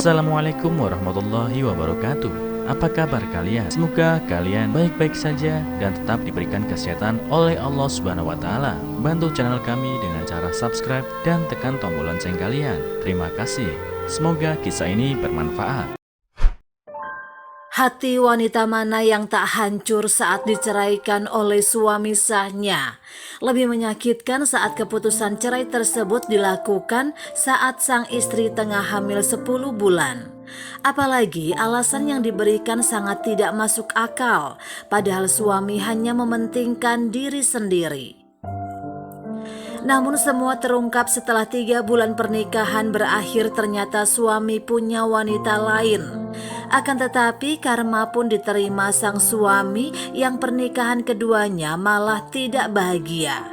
Assalamualaikum warahmatullahi wabarakatuh. Apa kabar kalian? Semoga kalian baik-baik saja dan tetap diberikan kesehatan oleh Allah Subhanahu wa taala. Bantu channel kami dengan cara subscribe dan tekan tombol lonceng kalian. Terima kasih. Semoga kisah ini bermanfaat. Hati wanita mana yang tak hancur saat diceraikan oleh suami sahnya? Lebih menyakitkan saat keputusan cerai tersebut dilakukan saat sang istri tengah hamil 10 bulan. Apalagi alasan yang diberikan sangat tidak masuk akal, padahal suami hanya mementingkan diri sendiri. Namun semua terungkap setelah 3 bulan pernikahan berakhir, ternyata suami punya wanita lain. Akan tetapi karma pun diterima sang suami yang pernikahan keduanya malah tidak bahagia.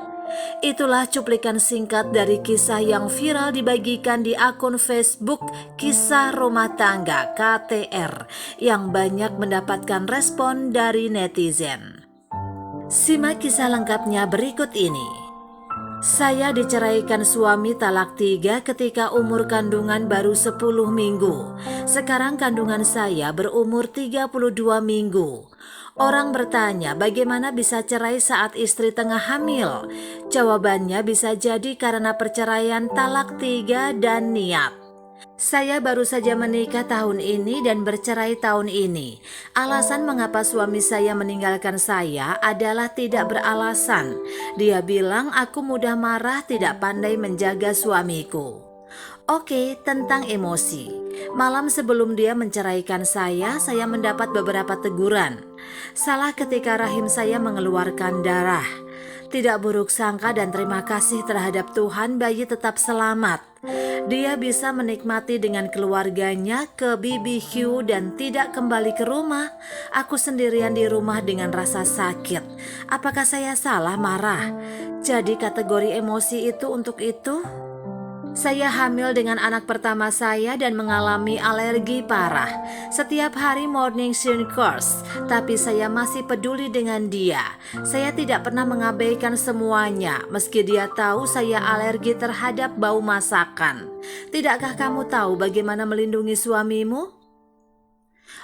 Itulah cuplikan singkat dari kisah yang viral dibagikan di akun Facebook Kisah Rumah Tangga KTR yang banyak mendapatkan respon dari netizen. Simak kisah lengkapnya berikut ini. Saya diceraikan suami talak 3 ketika umur kandungan baru 10 minggu. Sekarang kandungan saya berumur 32 minggu. Orang bertanya bagaimana bisa cerai saat istri tengah hamil? Jawabannya bisa jadi karena perceraian talak 3 dan niat. Saya baru saja menikah tahun ini dan bercerai tahun ini. Alasan mengapa suami saya meninggalkan saya adalah tidak beralasan. Dia bilang aku mudah marah, tidak pandai menjaga suamiku. Oke, tentang emosi. Malam sebelum dia menceraikan saya mendapat beberapa teguran. Salah ketika rahim saya mengeluarkan darah. Tidak buruk sangka dan terima kasih terhadap Tuhan, bayi tetap selamat. Dia bisa menikmati dengan keluarganya ke BBQ dan tidak kembali ke rumah. Aku sendirian di rumah dengan rasa sakit. Apakah saya salah marah? Jadi kategori emosi itu untuk itu? Saya hamil dengan anak pertama saya dan mengalami alergi parah. Setiap hari morning course, tapi saya masih peduli dengan dia. Saya tidak pernah mengabaikan semuanya, meski dia tahu saya alergi terhadap bau masakan. Tidakkah kamu tahu bagaimana melindungi suamimu?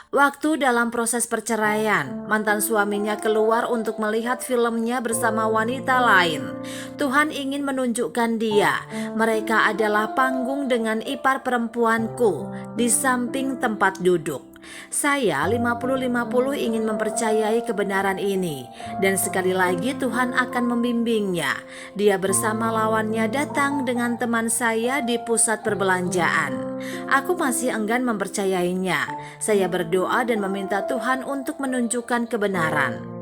Waktu dalam proses perceraian, mantan suaminya keluar untuk melihat filmnya bersama wanita lain. Tuhan ingin menunjukkan dia. Mereka adalah panggung dengan ipar perempuanku di samping tempat duduk. Saya 50-50 ingin mempercayai kebenaran ini. Dan sekali lagi Tuhan akan membimbingnya. Dia bersama lawannya datang dengan teman saya di pusat perbelanjaan. Aku masih enggan mempercayainya. Saya berdoa dan meminta Tuhan untuk menunjukkan kebenaran.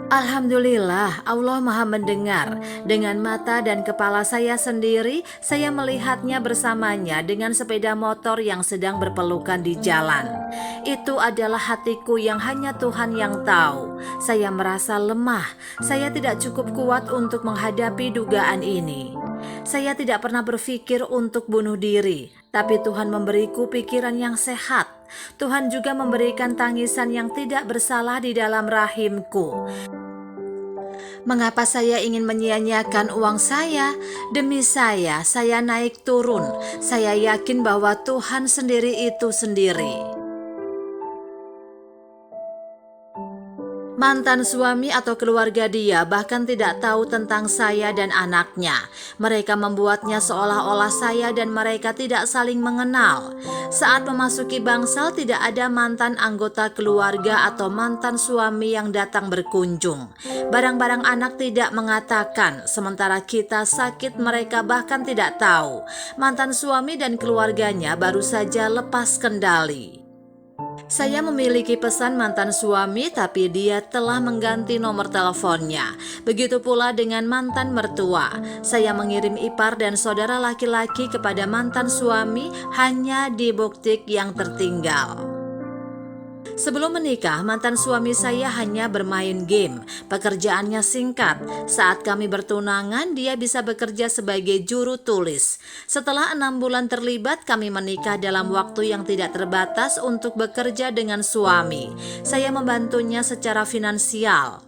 Alhamdulillah, Allah Maha Mendengar. Dengan mata dan kepala saya sendiri, saya melihatnya bersamanya dengan sepeda motor yang sedang berpelukan di jalan. Itu adalah hatiku yang hanya Tuhan yang tahu. Saya merasa lemah. Saya tidak cukup kuat untuk menghadapi dugaan ini. Saya tidak pernah berpikir untuk bunuh diri, tapi Tuhan memberiku pikiran yang sehat. Tuhan juga memberikan tangisan yang tidak bersalah di dalam rahimku. Mengapa saya ingin menyia-nyiakan uang saya? Demi saya naik turun. Saya yakin bahwa Tuhan sendiri itu sendiri. Mantan suami atau keluarga dia bahkan tidak tahu tentang saya dan anaknya. Mereka membuatnya seolah-olah saya dan mereka tidak saling mengenal. Saat memasuki bangsal tidak ada mantan anggota keluarga atau mantan suami yang datang berkunjung. Barang-barang anak tidak mengatakan, sementara kita sakit mereka bahkan tidak tahu. Mantan suami dan keluarganya baru saja lepas kendali. Saya memiliki pesan mantan suami, tapi dia telah mengganti nomor teleponnya. Begitu pula dengan mantan mertua. Saya mengirim ipar dan saudara laki-laki kepada mantan suami hanya di buktik yang tertinggal. Sebelum menikah, mantan suami saya hanya bermain game. Pekerjaannya singkat. Saat kami bertunangan, dia bisa bekerja sebagai juru tulis. Setelah 6 bulan terlibat, kami menikah dalam waktu yang tidak terbatas untuk bekerja dengan suami. Saya membantunya secara finansial.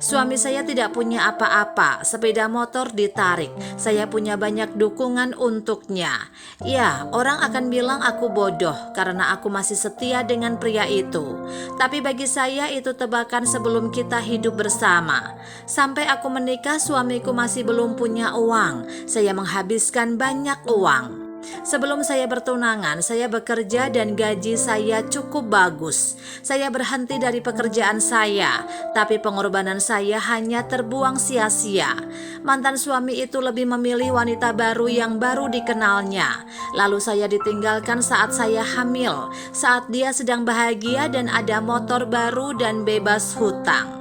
Suami saya tidak punya apa-apa, sepeda motor ditarik. Saya punya banyak dukungan untuknya. Ya, orang akan bilang aku bodoh karena aku masih setia dengan pria itu. Tapi bagi saya itu tebakan sebelum kita hidup bersama. Sampai aku menikah, suamiku masih belum punya uang. Saya menghabiskan banyak uang. Sebelum saya bertunangan, saya bekerja dan gaji saya cukup bagus. Saya berhenti dari pekerjaan saya, tapi pengorbanan saya hanya terbuang sia-sia. Mantan suami itu lebih memilih wanita baru yang baru dikenalnya. Lalu saya ditinggalkan saat saya hamil, saat dia sedang bahagia dan ada motor baru dan bebas hutang.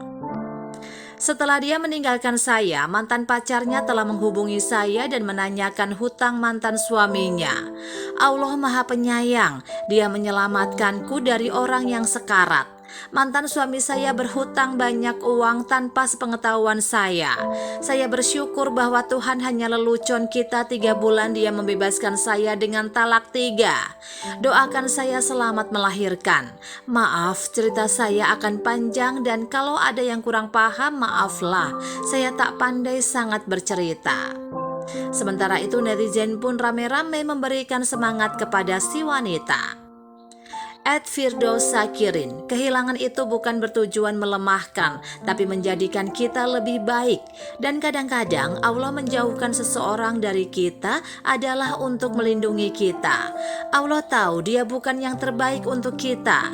Setelah dia meninggalkan saya, mantan pacarnya telah menghubungi saya dan menanyakan hutang mantan suaminya. Allah Maha Penyayang, Dia menyelamatkanku dari orang yang sekarat. Mantan suami saya berhutang banyak uang tanpa sepengetahuan saya. Saya bersyukur bahwa Tuhan hanya lelucon kita 3 bulan Dia membebaskan saya dengan talak 3. Doakan saya selamat melahirkan. Maaf, cerita saya akan panjang dan kalau ada yang kurang paham, maaflah. Saya tak pandai sangat bercerita. Sementara itu netizen pun rame-rame memberikan semangat kepada si wanita. Firdaus Sakirin, kehilangan itu bukan bertujuan melemahkan, tapi menjadikan kita lebih baik. Dan kadang-kadang Allah menjauhkan seseorang dari kita adalah untuk melindungi kita. Allah tahu Dia bukan yang terbaik untuk kita.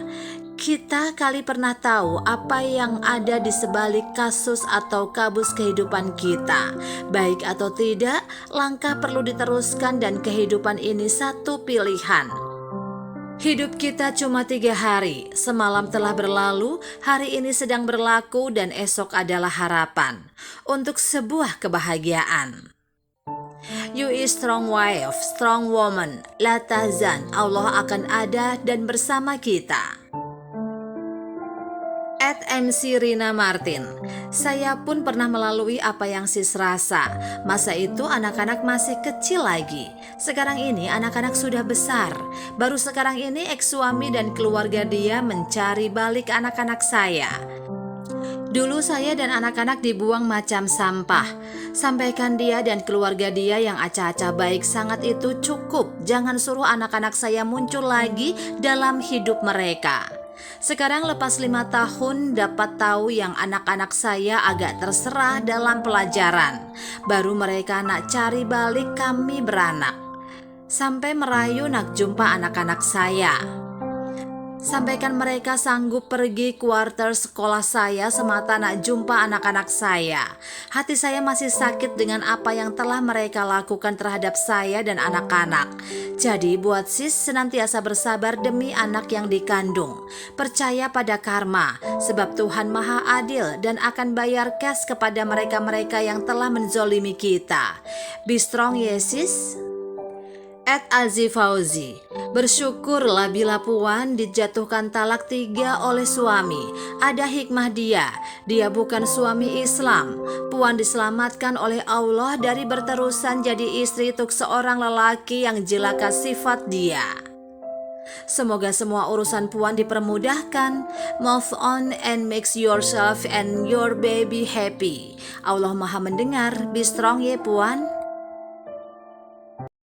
Kita kali pernah tahu apa yang ada di sebalik kasus atau kabus kehidupan kita. Baik atau tidak, langkah perlu diteruskan dan kehidupan ini satu pilihan. Hidup kita cuma 3 hari, semalam telah berlalu, hari ini sedang berlaku dan esok adalah harapan untuk sebuah kebahagiaan. You is strong wife, strong woman, la tahzan, Allah akan ada dan bersama kita. MC Rina Martin, saya pun pernah melalui apa yang sis rasa. Masa itu anak-anak masih kecil lagi. Sekarang ini anak-anak sudah besar. Baru sekarang ini ex-suami dan keluarga dia mencari balik anak-anak saya. Dulu saya dan anak-anak dibuang macam sampah. Sampaikan dia dan keluarga dia yang acah-acah baik sangat itu cukup. Jangan suruh anak-anak saya muncul lagi dalam hidup mereka. Sekarang lepas 5 tahun dapat tahu yang anak-anak saya agak terserah dalam pelajaran. Baru mereka nak cari balik kami beranak. Sampai merayu nak jumpa anak-anak saya. Sampaikan mereka sanggup pergi kuarter sekolah saya semata nak jumpa anak-anak saya. Hati saya masih sakit dengan apa yang telah mereka lakukan terhadap saya dan anak-anak. Jadi buat sis senantiasa bersabar demi anak yang dikandung. Percaya pada karma, sebab Tuhan Maha Adil dan akan bayar cash kepada mereka-mereka yang telah menzolimi kita. Be strong Yesus. Aziz Fauzi, bersyukurlah bila Puan dijatuhkan talak 3 oleh suami. Ada hikmah dia bukan suami Islam. Puan diselamatkan oleh Allah dari berterusan jadi istri untuk seorang lelaki yang jelaka sifat dia. Semoga semua urusan Puan dipermudahkan. Move on and make yourself and your baby happy. Allah Maha mendengar. Be strong ya Puan.